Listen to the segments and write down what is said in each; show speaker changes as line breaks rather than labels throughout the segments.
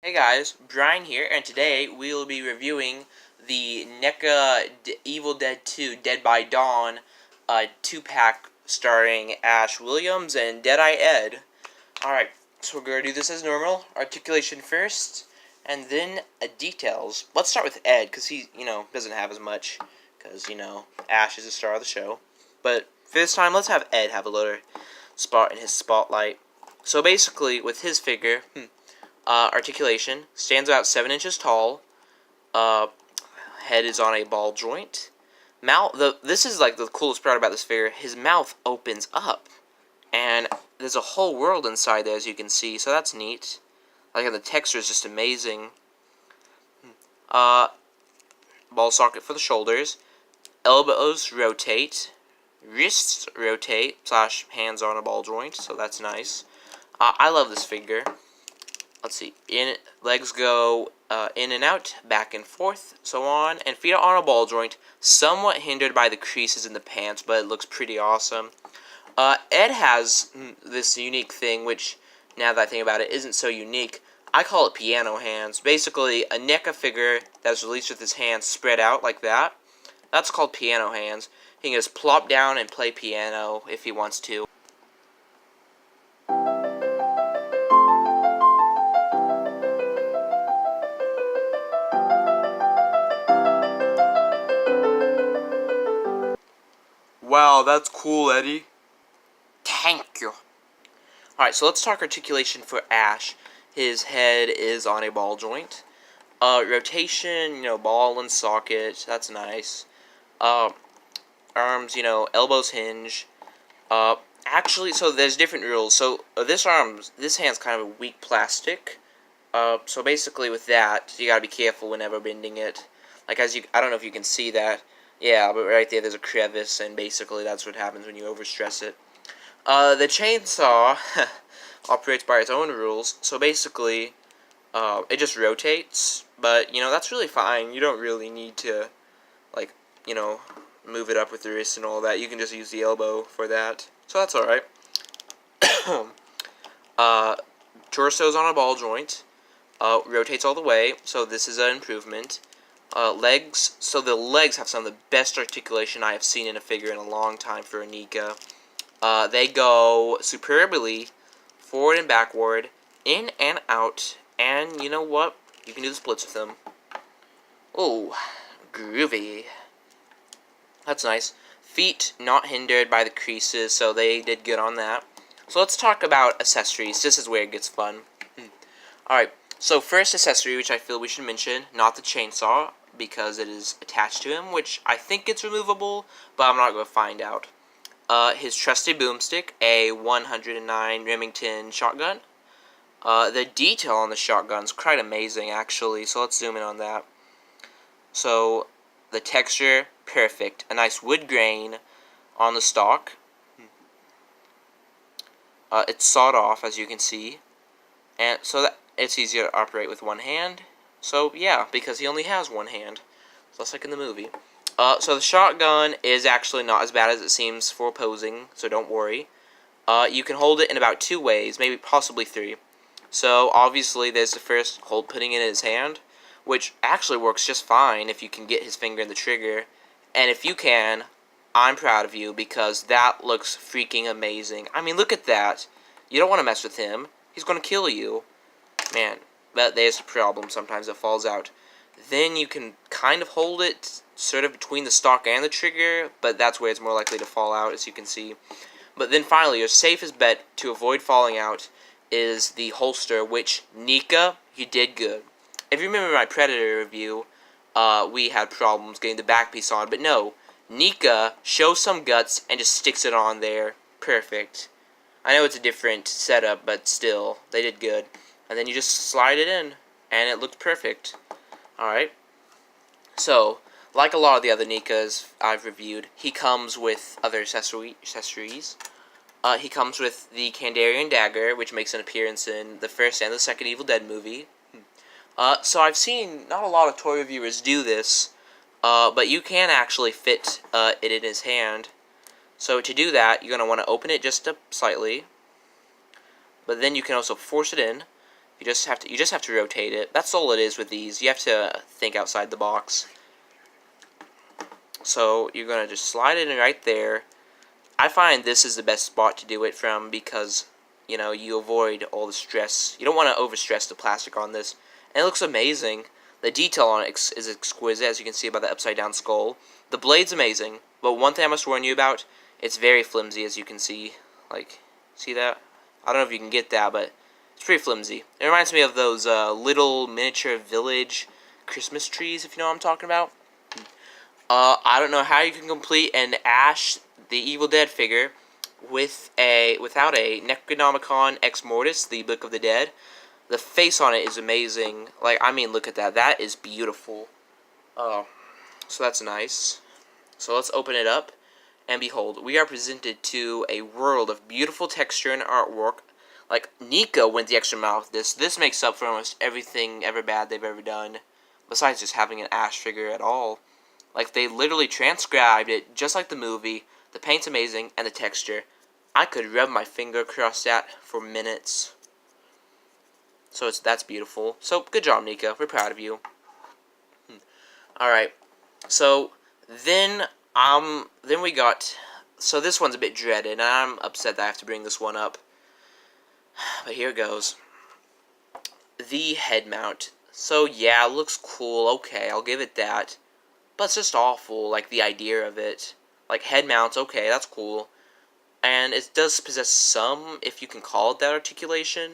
Hey guys, Brian here, and today we will be reviewing the NECA Evil Dead 2 Dead by Dawn 2-pack starring Ash Williams and Deadite Ed. Alright, so we're going to do this as normal. Articulation first, and then details. Let's start with Ed, because he, doesn't have as much, because, Ash is the star of the show. But for this time, let's have Ed have a little spot in his spotlight. So basically, with his figure, articulation, stands about 7 inches tall, head is on a ball joint, this is like the coolest part about this figure, his mouth opens up, and there's a whole world inside there as you can see, so that's neat. Like, and the texture is just amazing. Ball socket for the shoulders, elbows rotate, wrists rotate, / hands on a ball joint, so that's nice. I love this figure. Let's see, legs go in and out, back and forth, so on, and feet are on a ball joint, somewhat hindered by the creases in the pants, but it looks pretty awesome. Ed has this unique thing, which, now that I think about it, isn't so unique. I call it piano hands. Basically, a NECA figure that's released with his hands spread out like that, that's called piano hands. He can just plop down and play piano if he wants to. Wow, that's cool, Eddie. Thank you. Alright, so let's talk articulation for Ash. His head is on a ball joint. Rotation, ball and socket, that's nice. Arms, elbows hinge. Actually, so there's different rules. So this hand's kind of a weak plastic. So basically with that, you gotta be careful whenever bending it. Like, I don't know if you can see that. Yeah, but right there's a crevice, and basically that's what happens when you overstress it. The chainsaw operates by its own rules, so basically, it just rotates, but, that's really fine. You don't really need to, like, move it up with the wrist and all that. You can just use the elbow for that, so that's alright. Torso's on a ball joint, rotates all the way, so this is an improvement. Legs, so the legs have some of the best articulation I have seen in a figure in a long time for a NECA. They go superbly forward and backward, in and out, and you know what? You can do the splits with them. Oh, groovy. That's nice. Feet not hindered by the creases, so they did good on that. So let's talk about accessories. This is where it gets fun. Alright, so first accessory, which I feel we should mention, not the chainsaw, because it is attached to him, which I think it's removable, but I'm not going to find out. His trusty boomstick, a 109 Remington shotgun. The detail on the shotgun is quite amazing, actually, so let's zoom in on that. So, the texture, perfect. A nice wood grain on the stock. It's sawed off, as you can see, and so that it's easier to operate with one hand. So, yeah, because he only has one hand. Just like in the movie. So the shotgun is actually not as bad as it seems for posing, so don't worry. You can hold it in about 2 ways, maybe possibly 3. So, obviously, there's the first putting it in his hand, which actually works just fine if you can get his finger in the trigger. And if you can, I'm proud of you, because that looks freaking amazing. I mean, look at that. You don't want to mess with him. He's going to kill you. Man. But there's a problem, sometimes it falls out. Then you can kind of hold it sort of between the stock and the trigger, but that's where it's more likely to fall out, as you can see. But then finally, your safest bet to avoid falling out is the holster, which, NECA, you did good. If you remember my Predator review, we had problems getting the back piece on, but no, NECA shows some guts and just sticks it on there. Perfect. I know it's a different setup, but still, they did good. And then you just slide it in, and it looked perfect. Alright. So, like a lot of the other NECAs I've reviewed, he comes with other accessories. He comes with the Kandarian dagger, which makes an appearance in the first and the second Evil Dead movie. So I've seen not a lot of toy reviewers do this, but you can actually fit it in his hand. So to do that, you're going to want to open it just slightly, but then you can also force it in, You just have to rotate it. That's all it is with these. You have to think outside the box. So you're gonna just slide it in right there. I find this is the best spot to do it from because, you know, you avoid all the stress. You don't want to overstress the plastic on this. And it looks amazing. The detail on it is exquisite, as you can see by the upside down skull. The blade's amazing, but one thing I must warn you about, it's very flimsy, as you can see. Like, see that? I don't know if you can get that, but it's pretty flimsy. It reminds me of those little miniature village Christmas trees, if you know what I'm talking about. I don't know how you can complete an Ash the Evil Dead figure without a Necronomicon Ex Mortis, the Book of the Dead. The face on it is amazing. Like, I mean, look at that. That is beautiful. Oh, so that's nice. So let's open it up, and behold, we are presented to a world of beautiful texture and artwork. Like, NECA went the extra mile with this. This makes up for almost everything ever bad they've ever done, besides just having an Ash figure at all. Like, they literally transcribed it just like the movie. The paint's amazing, and the texture. I could rub my finger across that for minutes. So that's beautiful. So, good job, NECA. We're proud of you. Alright. So, then we got... So, this one's a bit dreaded, and I'm upset that I have to bring this one up. But here it goes. The head mount. So, yeah, it looks cool. Okay, I'll give it that. But it's just awful, like, the idea of it. Like, head mounts, okay, that's cool. And it does possess some, if you can call it that, articulation.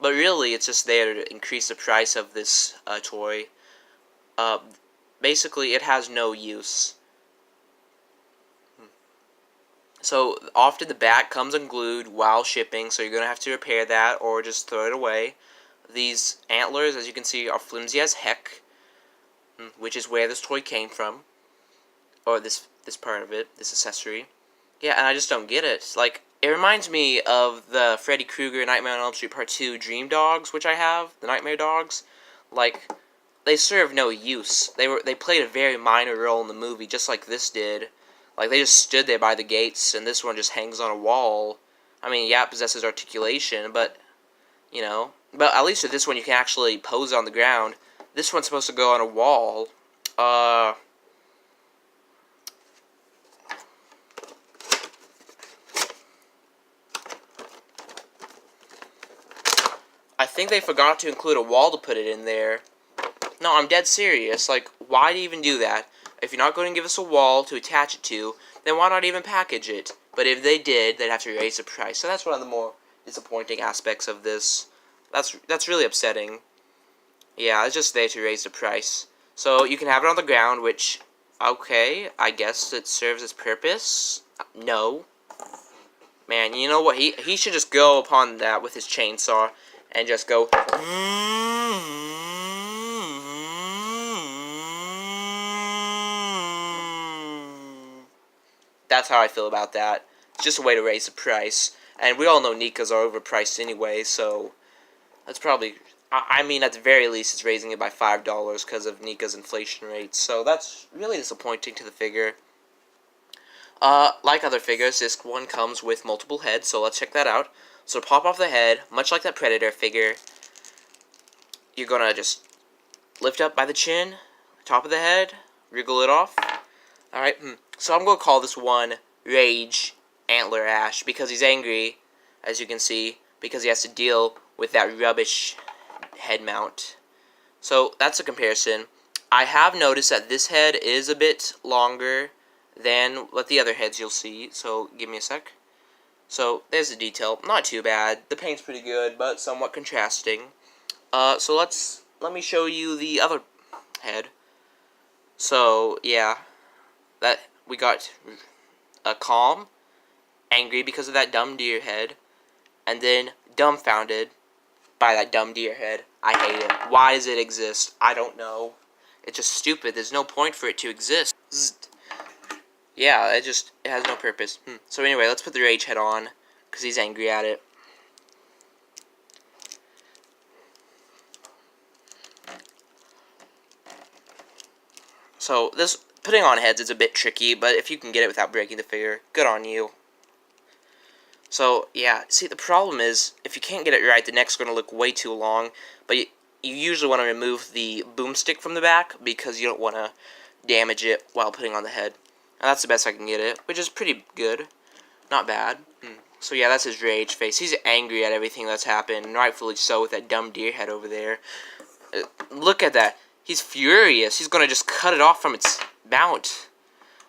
But really, it's just there to increase the price of this toy. Basically, it has no use. So, often the back comes unglued while shipping, so you're going to have to repair that or just throw it away. These antlers, as you can see, are flimsy as heck, which is where this toy came from. Or this part of it, this accessory. Yeah, and I just don't get it. Like, it reminds me of the Freddy Krueger Nightmare on Elm Street Part 2 Dream Dogs, which I have, the Nightmare Dogs. Like, they serve no use. They played a very minor role in the movie, just like this did. Like, they just stood there by the gates, and this one just hangs on a wall. I mean, yeah, it possesses articulation, but, you know. But at least with this one, you can actually pose on the ground. This one's supposed to go on a wall. I think they forgot to include a wall to put it in there. No, I'm dead serious. Like, why even do that? If you're not going to give us a wall to attach it to, then why not even package it? But if they did, they'd have to raise the price. So that's one of the more disappointing aspects of this. That's really upsetting. Yeah, it's just there to raise the price. So you can have it on the ground, which, okay, I guess it serves its purpose. No. Man, you know what? He should just go upon that with his chainsaw and just go. That's how I feel about that. It's just a way to raise the price. And we all know NECAs are overpriced anyway, so that's probably... I mean, at the very least, it's raising it by $5 because of NECA's inflation rates. So that's really disappointing to the figure. Like other figures, this one comes with multiple heads, so let's check that out. So to pop off the head, much like that Predator figure, you're gonna just lift up by the chin, top of the head, wriggle it off. Alright, so I'm gonna call this one Rage Antler Ash, because he's angry, as you can see, because he has to deal with that rubbish head mount. So that's a comparison. I have noticed that this head is a bit longer than what the other heads you'll see, so give me a sec. So there's the detail. Not too bad. The paint's pretty good, but somewhat contrasting. So let me show you the other head. So yeah, that we got a calm, angry because of that dumb deer head, and then dumbfounded by that dumb deer head. I hate it. Why does it exist? I don't know. It's just stupid. There's no point for it to exist. Yeah, it has no purpose. So anyway, let's put the Rage head on, because he's angry at it. So this putting on heads is a bit tricky, but if you can get it without breaking the figure, good on you. So, yeah, see, the problem is, if you can't get it right, the neck's going to look way too long, but you usually want to remove the boomstick from the back, because you don't want to damage it while putting on the head. And that's the best I can get it, which is pretty good. Not bad. So yeah, that's his rage face. He's angry at everything that's happened, and rightfully so, with that dumb deer head over there. Look at that. He's furious. He's going to just cut it off from its mount.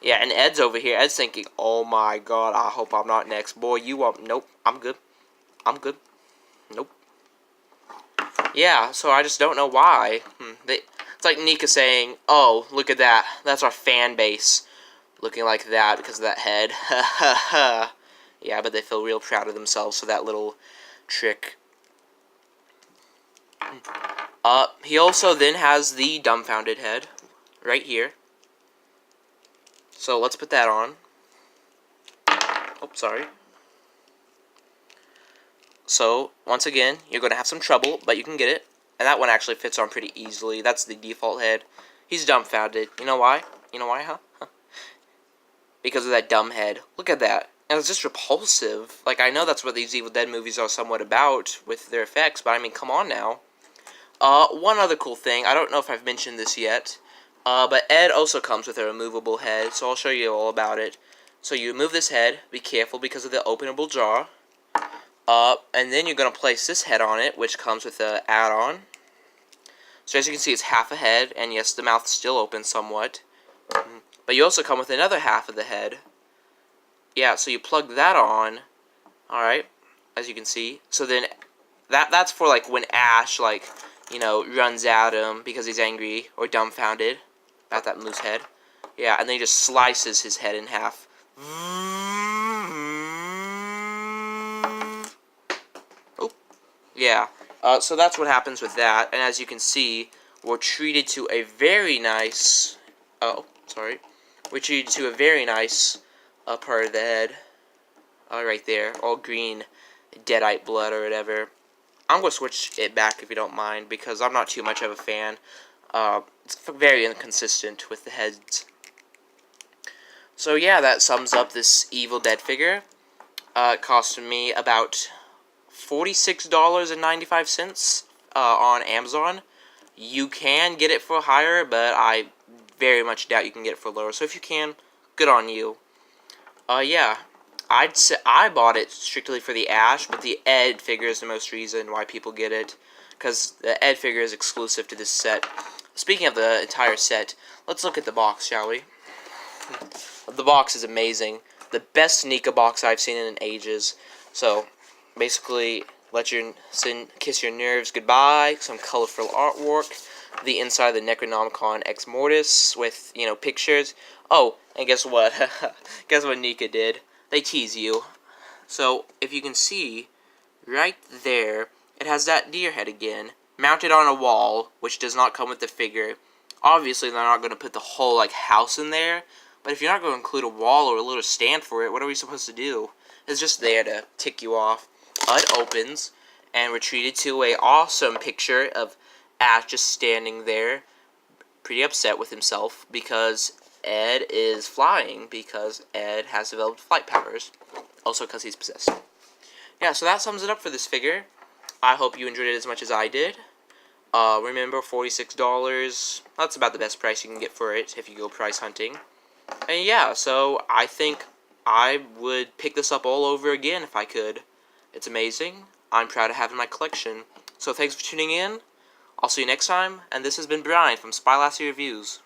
Yeah, and Ed's over here. Ed's thinking, oh my god, I hope I'm not next. Boy, you are... Nope, I'm good. I'm good. Nope. Yeah, so I just don't know why. It's like NECA saying, oh, look at that. That's our fan base. Looking like that because of that head. Ha ha ha. Yeah, but they feel real proud of themselves for that little trick. He also then has the dumbfounded head. Right here. So let's put that on. Oh, sorry. So, once again, you're going to have some trouble, but you can get it. And that one actually fits on pretty easily. That's the default head. He's dumbfounded. You know why? You know why, huh? Because of that dumb head. Look at that. And it's just repulsive. Like, I know that's what these Evil Dead movies are somewhat about with their effects, but I mean, come on now. One other cool thing. I don't know if I've mentioned this yet. But Ed also comes with a removable head, so I'll show you all about it. So you remove this head, be careful because of the openable jaw. And then you're going to place this head on it, which comes with an add-on. So as you can see, it's half a head, and yes, the mouth's still open somewhat. But you also come with another half of the head. Yeah, so you plug that on, alright, as you can see. So then, that's for, like, when Ash, like, you know, runs at him because he's angry or dumbfounded about that moose head. Yeah, and then he just slices his head in half. Oh, yeah. So that's what happens with that. And as you can see, we're treated to a very nice... Oh, sorry. We're treated to a very nice part of the head. Right there. All green deadite blood or whatever. I'm going to switch it back if you don't mind, because I'm not too much of a fan. It's very inconsistent with the heads. So yeah, that sums up this Evil Dead figure. It cost me about $46.95 on Amazon. You can get it for higher, but I very much doubt you can get it for lower. So if you can, good on you. Yeah. I'd say I bought it strictly for the Ash, but the Ed figure is the most reason why people get it, because the Ed figure is exclusive to this set. Speaking of the entire set, let's look at the box, shall we? The box is amazing. The best NECA box I've seen in ages. So, basically, kiss your nerves goodbye. Some colorful artwork. The inside of the Necronomicon Ex Mortis with, you know, pictures. Oh, and guess what? Guess what NECA did? They tease you. So, if you can see, right there, it has that deer head again, mounted on a wall, which does not come with the figure. Obviously, they're not going to put the whole, like, house in there, but if you're not going to include a wall or a little stand for it, what are we supposed to do? It's just there to tick you off. It opens, and we're treated to a awesome picture of Ash just standing there, pretty upset with himself, because Ed is flying, because Ed has developed flight powers. Also because he's possessed. Yeah, so that sums it up for this figure. I hope you enjoyed it as much as I did. Remember, $46. That's about the best price you can get for it if you go price hunting. And yeah, so I think I would pick this up all over again if I could. It's amazing. I'm proud to have it in my collection. So thanks for tuning in. I'll see you next time. And this has been Brian from Spy Lassie Reviews.